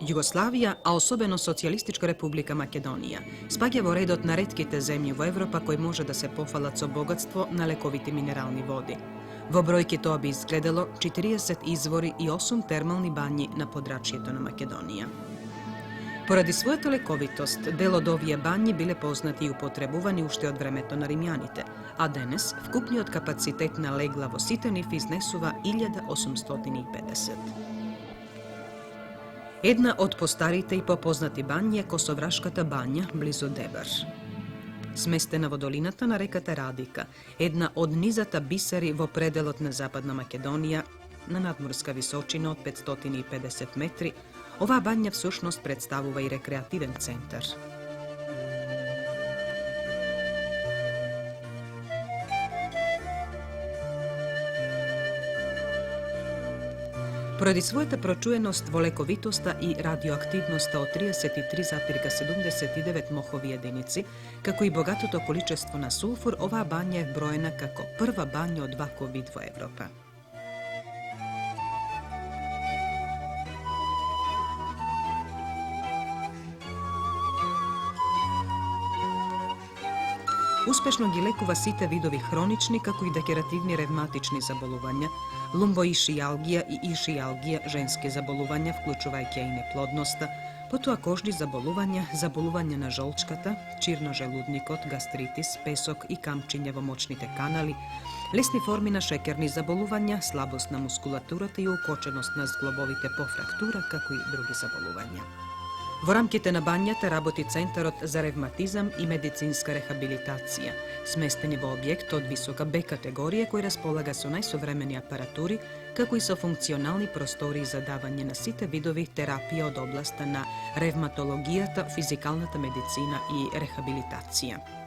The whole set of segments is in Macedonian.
Jugoslavija, a особено Социјалистичка република Македонија, спаѓа во редот на ретките земји во Европа кои може да се пофалат со богатство на лековити минерални води. Во бројки тоа би изгледало 40 извори и 8 термални бањи на подрачјето на Македонија. Поради својата лековитост, дел од овие бањи биле познати и употребувани уште од времето на римјаните, а денес вкупниот капацитет на легла во сите нив изнесува 1850. Една од постарите и попознати бањи е Косоврашката бања близу Дебар. Сместена во долината на реката Радика, една од низата бисери во пределот на Западна Македонија, на надморска височина од 550 метри, оваа бања всушност представува и рекреативен центар. Поради својата прочуеност во лековитоста и радиоактивноста од 33,79 мохови единици, како и богатото количество на сулфур, оваа бања е броена како прва бања од ваков вид во Европа. Успешно ги лекува сите видови хронични, како и дегенеративни ревматични заболувања, лумбоишијалгија и ишијалгија, женски заболувања, вклучувајќи и неплодноста, потоа кожни заболувања, заболувања на жолчката, чир на желудникот, гастритис, песок и камчиња во мочните канали, лесни форми на шекерни заболувања, слабост на мускулатурата и укоченост на зглобовите по фрактура, како и други заболувања. Во рамките на бањата работи Центарот за ревматизам и медицинска рехабилитација, сместени во објект од висока Б категорија кој располага со најсовремени апаратури, како и со функционални простори за давање на сите видови терапија од областа на ревматологијата, физикалната медицина и рехабилитација.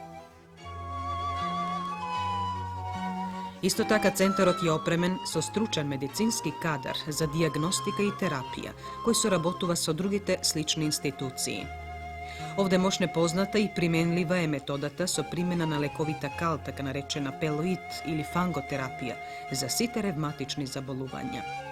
Исто така, Центарот е опремен со стручен медицински кадар за диагностика и терапија, кој соработува со другите слични институции. Овде мошне позната и применлива е методата со примена на лековита кал, така наречена пелоид или фанготерапија, за сите ревматични заболувања.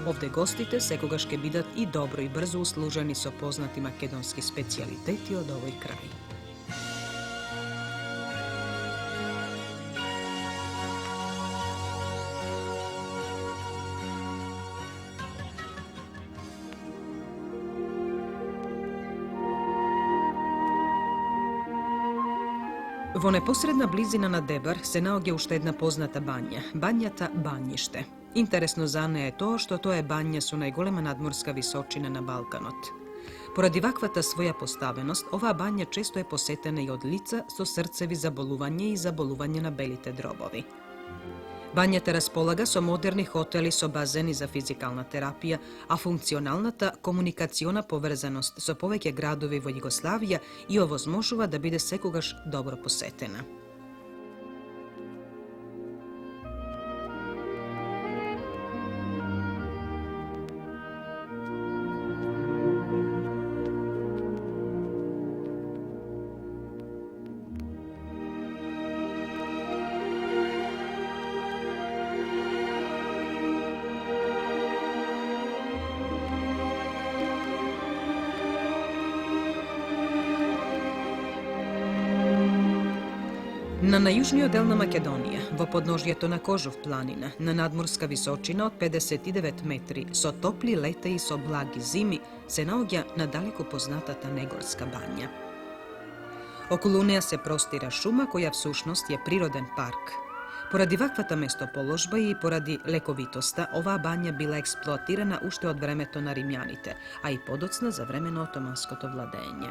Овде гостите секогаш ќе бидат и добро и брзо услужени со познати македонски специјалитети од овој крај. Во непосредна близина на Дебар се наоѓа уште една позната бања, бањата Бањиште. Интересно за неа е тоа што тоа е бања со најголема надморска височина на Балканот. Поради ваквата своја поставеност, оваа бања често е посетена и од лица со срцеви заболувања и заболувања на белите дробови. Бањата располага со модерни хотели со базени за физикална терапија, а функционалната комуникациона поврзаност со повеќе градови во Југославија и овозможува да биде секогаш добро посетена. На најужниот дел на Македонија, во подножјето на Кожув планина, на надморска височина од 59 метри, со топли лета и со благи зими, се наоѓа надалеку познатата Негорска бања. Околу неа се простира шума која всушност е природен парк. Поради ваквата местоположба и поради лековитоста, оваа бања била експлоатирана уште од времето на римјаните, а и подоцна за време на отоманското владење.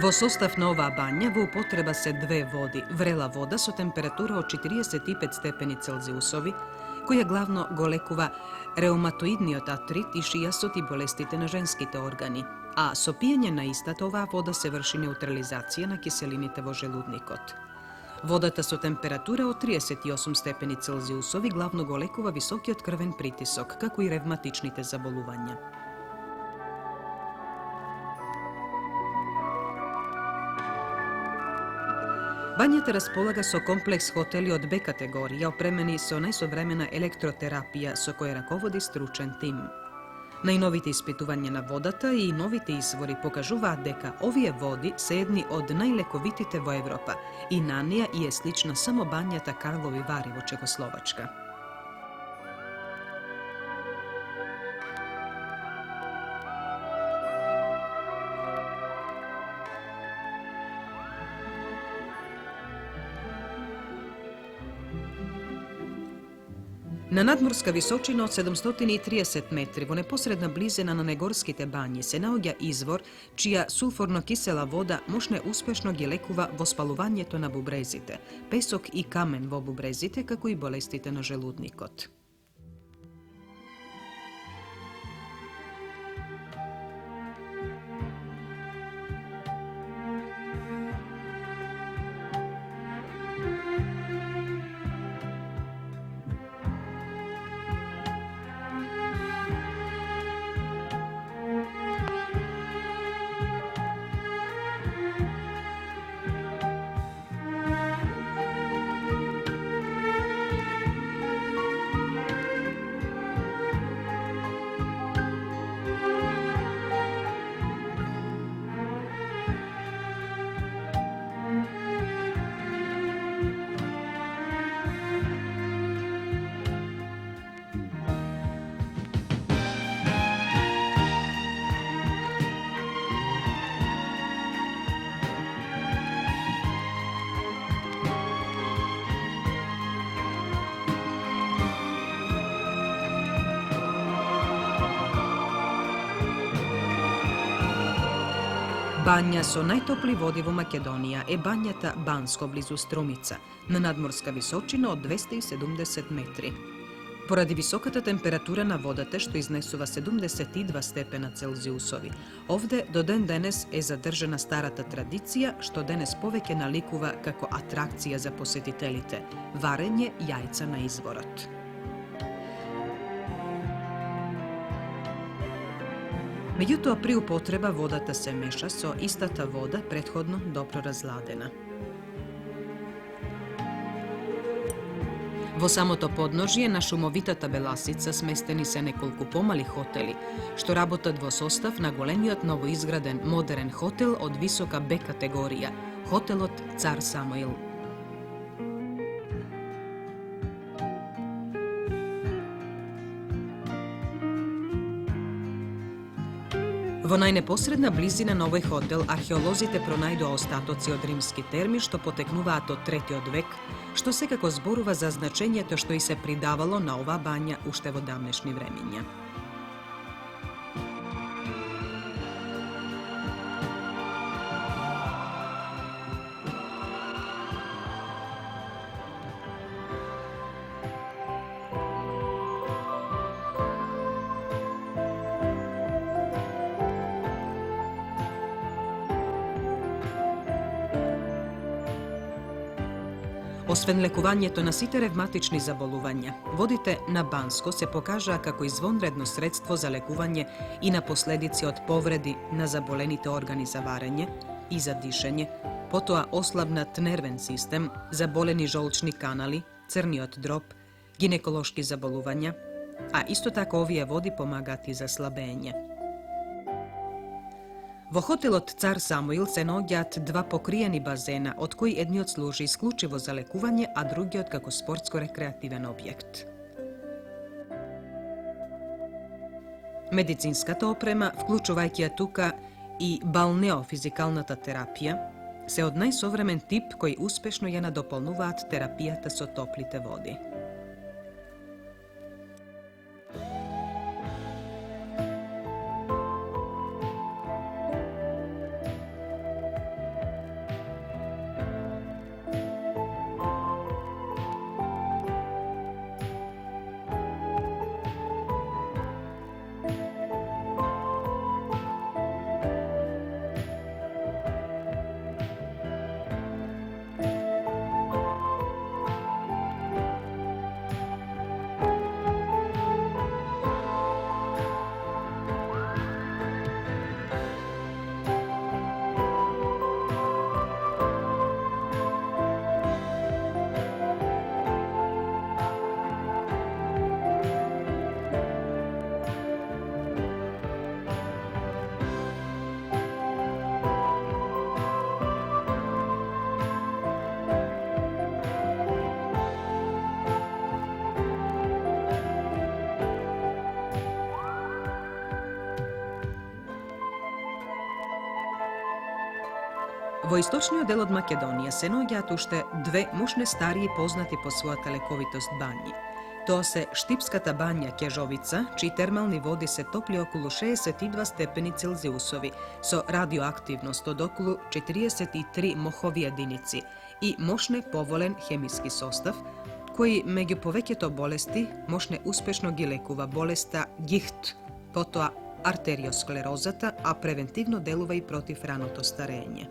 Vo sostav nova banja v upotreba se dve vodi. Vrela voda so temperatura od 45 stepeni Celzijusovi, koja glavno golekuva reumatoidniot artrit i šijasot i bolestite na ženskite organi, a so pijenje na ista tova voda se vrši neutralizacija na kiselinite vo želudnikot. Vodata su temperatura od 38 stepeni Celzijusovi glavno golekuva visoki otkrven pritisok, kako i revmatičnite zaboluvanja. Banjata raspolaga so kompleks hoteli od B kategorija, opremeni so najsovremena elektroterapija, so koje rakovodi stručen tim. Najnovite ispitovanje na vodata i novite izvori pokažuva deka ovije vodi se jedni od najlekovitite vo Evropa i nanija je slična samo banjata Karlovi Vari vo Čekoslovačka. Na nadmorska visočina od 730 metri, vo neposredna blizina na Negorskite banje, se naoѓa izvor, čija sulforno-kisela voda možne uspešno ги лекува во спалувањето на бубрезите, песок и камен во бубрезите, како и болестите на желудникот. Banja so najtopli vodi vo Makedonija e banjata Bansko blizu Strumica, na nadmorska visočina od 270 metri. Pоради високата температура на водата, што изнесува 72 степена Целзиусови, овде до ден денес е задржана старата традиција, што денес повеќе наликува како атракција за посетителите – варење јајца на изворот. Меѓутоа, при употреба водата се меша со истата вода претходно добро разладена. Во самото подножје на шумовитата Беласица сместени се неколку помали хотели, што работат во состав на големиот новоизграден модерен хотел од висока Б категорија, хотелот Цар Самуил. Во најнепосредна близина на овој хотел археолозите пронајдоа остатоци од римски терми што потекнуваат од 3. век, што секако зборува за значењето што и се придавало на оваа бања уште во давнешни времиња. Освен лекувањето на сите ревматични заболувања, водите на Банско се покажаа како извонредно средство за лекување и на последици од повреди на заболените органи за варење и за дишење, потоа ослабнат нервен систем, заболени жолчни канали, црниот дроб, гинеколошки заболувања, а исто така овие води помагаат и за слабење. Во хотелот Цар Самуил се наоѓаат два покриени базена, од кои едниот служи исклучиво за лекување, а другиот како спортско-рекреативен објект. Медицинската опрема, вклучувајќи ја тука и балнеофизикалната терапија, се од најсовремен тип кои успешно ја надополнуваат терапијата со топлите води. Во источниот дел од Македонија се наоѓаат уште две мощне старии познати по својата лековитост бањи. Тоа се Штипската бања Кежовица, чии термални води се топли околу 62 степени Целзиусови, со радиоактивност од околу 43 мохови единици и мощне поволен хемиски состав, кој меѓу повеќето болести мощне успешно ги лекува болеста гихт, потоа артериосклерозата, а превентивно делува и против раното старење.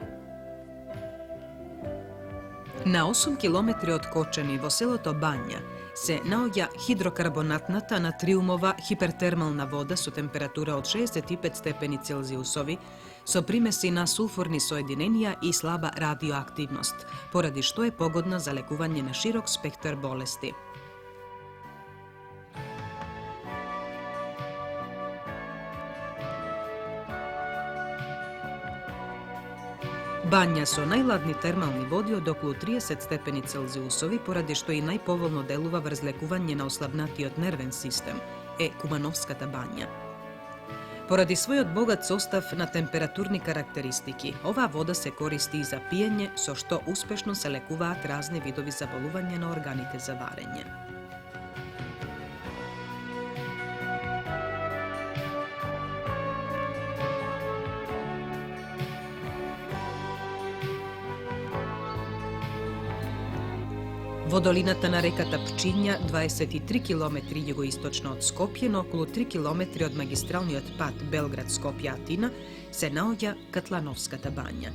На 8 километри од Кочани во селото Бања се наоѓа хидрокарбонатната натриумова хипертермална вода со температура од 65 степени Целзиусови, со примеси на сулфурни соединенија и слаба радиоактивност, поради што е погодна за лекување на широк спектар болести. Бања со најладни термални води од околу 30 степени Целзиусови, поради што и најповолно делува врз лекување на ослабнатиот нервен систем, е Кумановската бања. Поради својот богат состав на температурни карактеристики, оваа вода се користи и за пиење, со што успешно се лекуваат разни видови заболувања на органите за варење. Во долината на реката Пчиња, 23 км југоисточно од Скопје, на околу 3 км од магистралниот пат Белград-Скопје-Атина, се наоѓа Катлановската бања.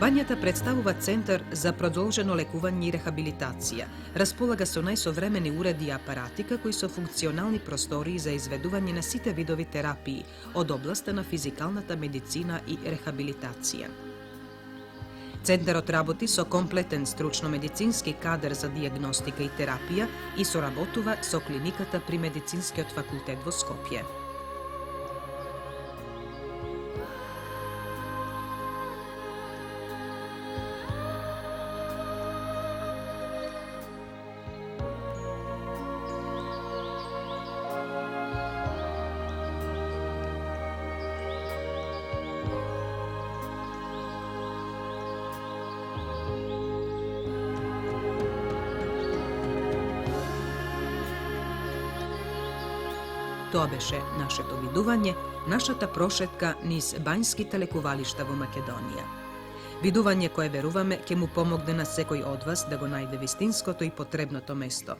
Бањата представува центар за продолжено лекување и рехабилитација. Располага со најсовремени уреди и апарати, како и со функционални простории за изведување на сите видови терапии од областа на физикалната медицина и рехабилитација. Центарот работи со комплетен стручно-медицински кадар за дијагностика и терапија и соработува со клиниката при Медицинскиот факултет во Скопје. Тоа беше нашето видување, нашата прошетка низ бањските лекувалишта во Македонија. Видување кое веруваме ќе му помогне на секој од вас да го најде вистинското и потребното место,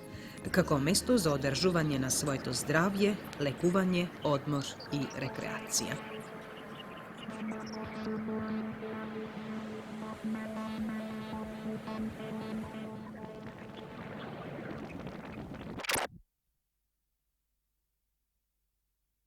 како место за одржување на своето здравје, лекување, одмор и рекреација.